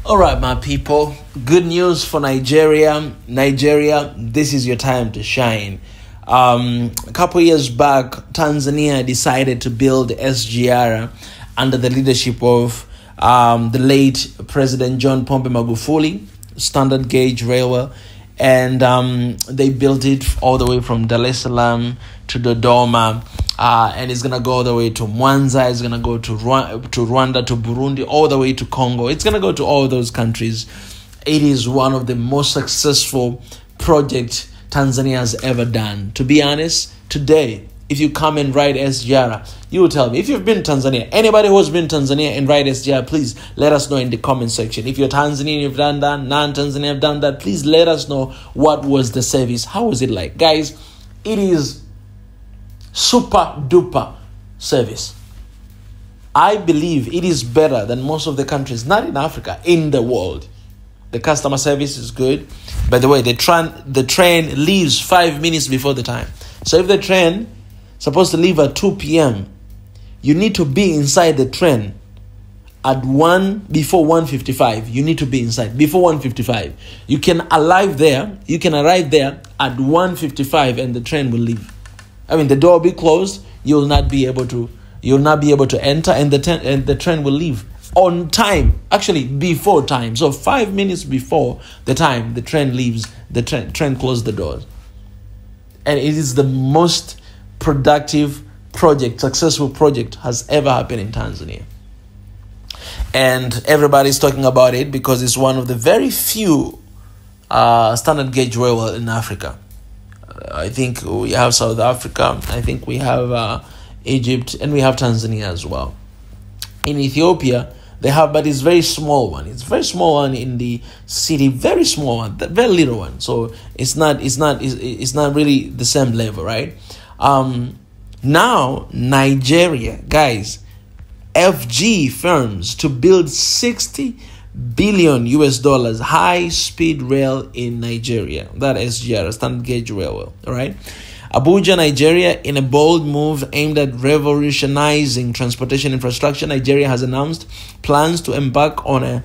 All right, my people. Good news for Nigeria. Nigeria, this is your time to shine. A couple years back, Tanzania decided to build SGR under the leadership of the late President John Pombe Magufuli, standard gauge railway. And they built it all the way from Dar es Salaam to Dodoma. And it's going to go all the way to Mwanza. It's going to go to Rwanda, to Burundi, all the way to Congo. It's going to go to all those countries. It is one of the most successful projects Tanzania has ever done. To be honest, today, if you come and ride SGR, you will tell me. If you've been to Tanzania, anybody who's been to Tanzania and ride SGR, please let us know in the comment section. If you're Tanzanian, you've done that, non-Tanzanian have done that, please let us know what was the service. How was it like? Guys, it is super duper service. I believe it is better than most of the countries, not in Africa, in the world. The customer service is good. By the way, the train leaves 5 minutes before the time. So if the train supposed to leave at 2 p.m., you need to be inside the train at before 1:55. You need to be inside before 1:55. You can arrive there at 1:55 and the train will leave. I mean, the door will be closed. You'll not be able to enter, and the train will leave on time. Actually, before time. So 5 minutes before the time the train leaves, the train closes the doors. And it is the most productive project, successful project has ever happened in Tanzania. And everybody's talking about it because it's one of the very few standard gauge railway in Africa. I think we have South Africa, I think we have Egypt, and we have Tanzania as well. In Ethiopia, they have, but it's very small one. It's very small one in the city, very small one, very little one. So it's not really the same level, right? Now Nigeria, guys, FG firms to build 60 billion US dollars high speed rail in Nigeria. That SGR, standard gauge railway. All right. Abuja, Nigeria, in a bold move aimed at revolutionizing transportation infrastructure, Nigeria has announced plans to embark on a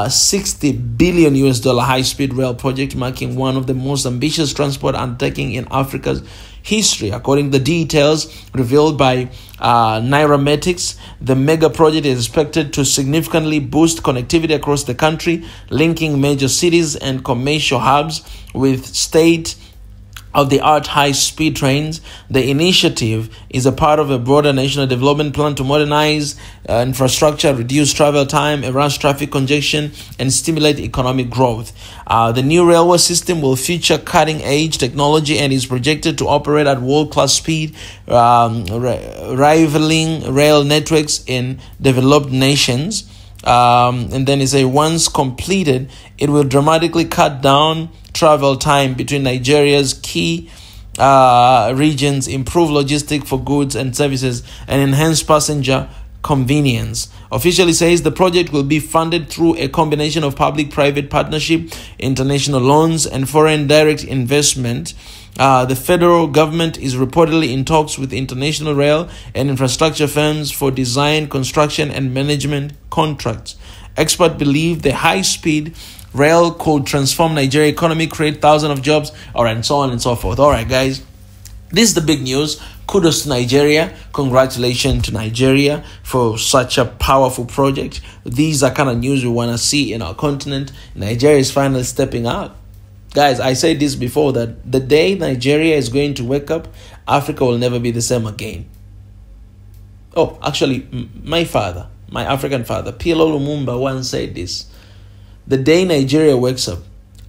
60 billion US dollar high-speed rail project, marking one of the most ambitious transport undertaking in Africa's history. According to the details revealed by Nairametrics, the mega project is expected to significantly boost connectivity across the country, linking major cities and commercial hubs with state-of-the-art high-speed trains. The initiative is a part of a broader national development plan to modernize infrastructure, reduce travel time, erase traffic congestion, and stimulate economic growth. The new railway system will feature cutting-edge technology and is projected to operate at world-class speed, rivaling rail networks in developed nations. And then it says, once completed, it will dramatically cut down travel time between Nigeria's key regions, improve logistics for goods and services, and enhance passenger convenience. Officially says the project will be funded through a combination of public-private partnership, international loans, and foreign direct investment. The federal government is reportedly in talks with international rail and infrastructure firms for design, construction, and management contracts. Experts believe the high-speed rail could transform Nigeria's economy, create thousands of jobs, and so on and so forth. All right, guys, this is the big news. Kudos to Nigeria. Congratulations to Nigeria for such a powerful project. These are kind of news we want to see in our continent. Nigeria is finally stepping up. Guys, I said this before, that the day Nigeria is going to wake up, Africa will never be the same again. Oh, actually, my African father, P.L.O. Lumumba, once said this. The day Nigeria wakes up,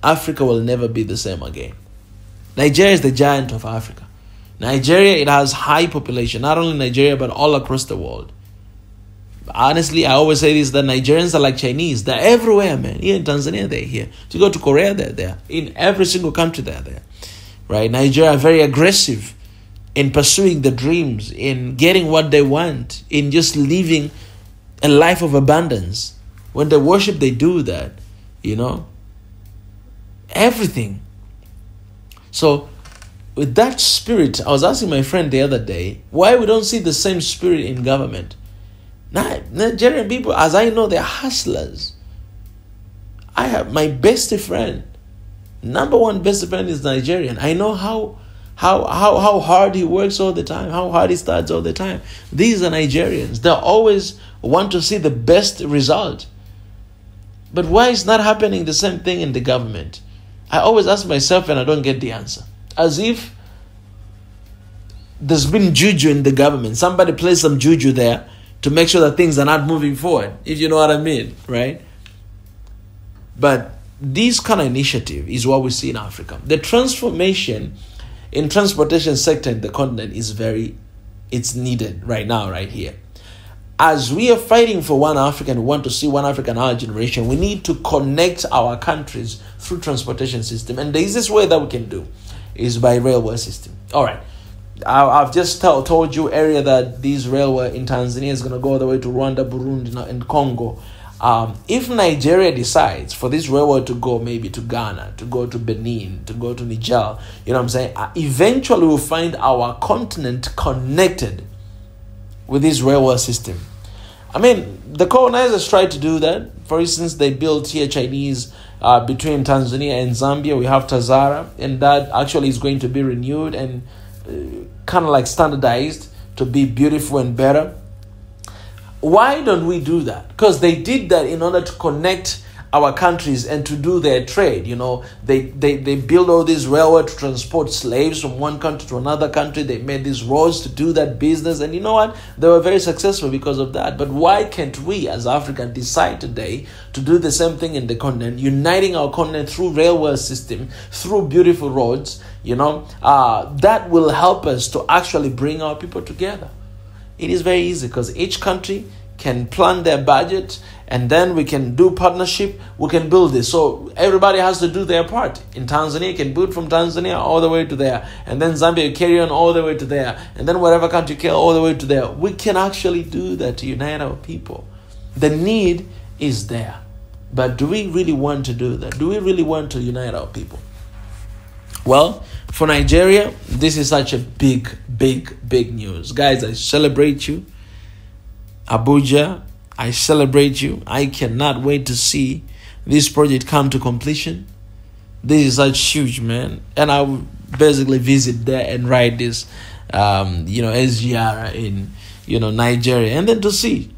Africa will never be the same again. Nigeria is the giant of Africa. Nigeria, it has high population, not only Nigeria, but all across the world. Honestly, I always say this, that Nigerians are like Chinese. They're everywhere, man. Here in Tanzania, they're here. If you go to Korea, they're there. In every single country, they're there. Right? Nigeria are very aggressive in pursuing the dreams, in getting what they want, in just living a life of abundance. When they worship, they do that. You know? Everything. So, with that spirit, I was asking my friend the other day, why we don't see the same spirit in government? Nigerian people, as I know, they're hustlers. I have my best friend, number one best friend is Nigerian. I know how hard he works all the time, how hard he studies all the time. These are Nigerians. They always want to see the best result. But why is not happening the same thing in the government? I always ask myself and I don't get the answer. As if there's been juju in the government. Somebody plays some juju there to make sure that things are not moving forward, if you know what I mean, right? But this kind of initiative is what we see in Africa. The transformation in transportation sector in the continent it's needed right now, right here. As we are fighting for one Africa and want to see one Africa in our generation, we need to connect our countries through transportation system. And the easiest way that we can do is by railway system. All right. I've just told you earlier that this railway in Tanzania is going to go all the way to Rwanda, Burundi, and Congo. If Nigeria decides for this railway to go maybe to Ghana, to go to Benin, to go to Niger, you know what I'm saying? Eventually we'll find our continent connected with this railway system. I mean, the colonizers tried to do that. For instance, they built here Chinese between Tanzania and Zambia. We have Tazara, and that actually is going to be renewed and kind of like standardized to be beautiful and better. Why don't we do that? Because they did that in order to connect our countries and to do their trade. You know, they build all these railways to transport slaves from one country to another country. They made these roads to do that business, and you know what? They were very successful because of that. But why can't we as Africans decide today to do the same thing in the continent, uniting our continent through railway system, through beautiful roads? You know, that will help us to actually bring our people together. It is very easy because each country can plan their budget, and then we can do partnership. We can build this. So everybody has to do their part. In Tanzania, you can build from Tanzania all the way to there. And then Zambia, you carry on all the way to there. And then whatever country you carry all the way to there. We can actually do that to unite our people. The need is there. But do we really want to do that? Do we really want to unite our people? Well, for Nigeria, this is such a big news. Guys, I celebrate you. Abuja, I celebrate you. I cannot wait to see this project come to completion. This is such huge, man. And I will basically visit there and ride this, SGR in, Nigeria. And then to see.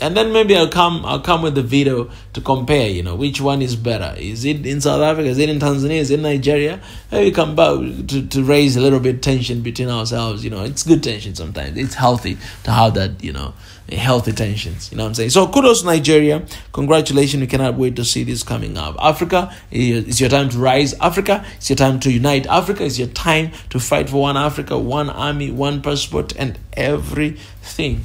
And then maybe I'll come with the video to compare, which one is better. Is it in South Africa? Is it in Tanzania? Is it in Nigeria? Maybe come back to raise a little bit tension between ourselves. It's good tension sometimes. It's healthy to have that, healthy tensions. You know what I'm saying? So kudos to Nigeria. Congratulations. We cannot wait to see this coming up. Africa, it's your time to rise. Africa, it's your time to unite. Africa, it's your time to fight for one Africa, one army, one passport, and everything.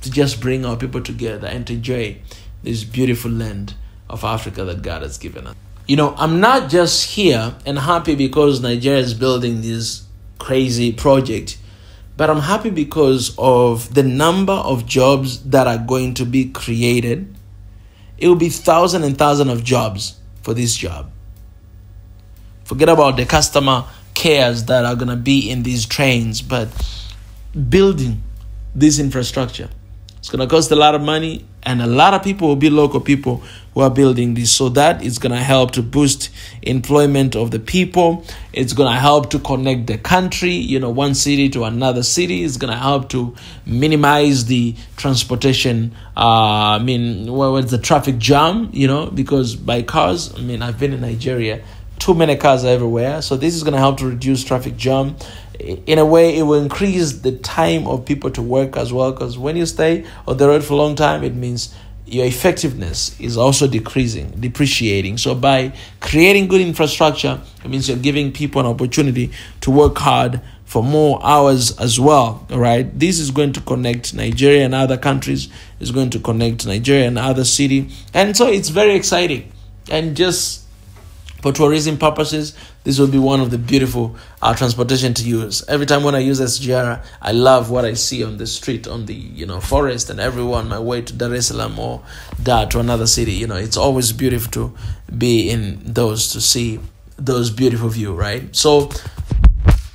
To just bring our people together and to enjoy this beautiful land of Africa that God has given us. I'm not just here and happy because Nigeria is building this crazy project, but I'm happy because of the number of jobs that are going to be created. It will be thousands and thousands of jobs for this job. Forget about the customer cares that are going to be in these trains, but building this infrastructure, it's going to cost a lot of money, and a lot of people will be local people who are building this. So that is going to help to boost employment of the people. It's going to help to connect the country, one city to another city. It's going to help to minimize the transportation. What's the traffic jam, because by cars, I've been in Nigeria, too many cars are everywhere. So this is going to help to reduce traffic jam. In a way, it will increase the time of people to work as well, because when you stay on the road for a long time, it means your effectiveness is also depreciating. So by creating good infrastructure, it means you're giving people an opportunity to work hard for more hours as well. All right, this is going to connect Nigeria and other countries. It's going to connect Nigeria and other city, and so it's very exciting. And just for tourism purposes, this will be one of the beautiful transportation to use. Every time when I use SGR, I love what I see on the street, on the forest, and everywhere on my way to Dar es Salaam or to another city. It's always beautiful to be in those, to see those beautiful views, right? So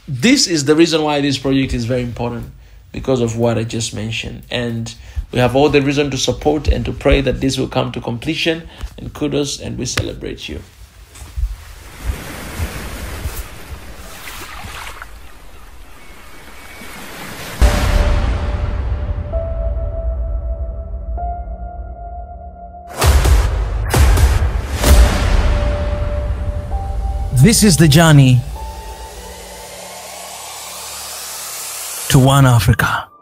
this is the reason why this project is very important. because of what I just mentioned. And we have all the reason to support and to pray that this will come to completion. And kudos, and we celebrate you. This is the journey to One Africa.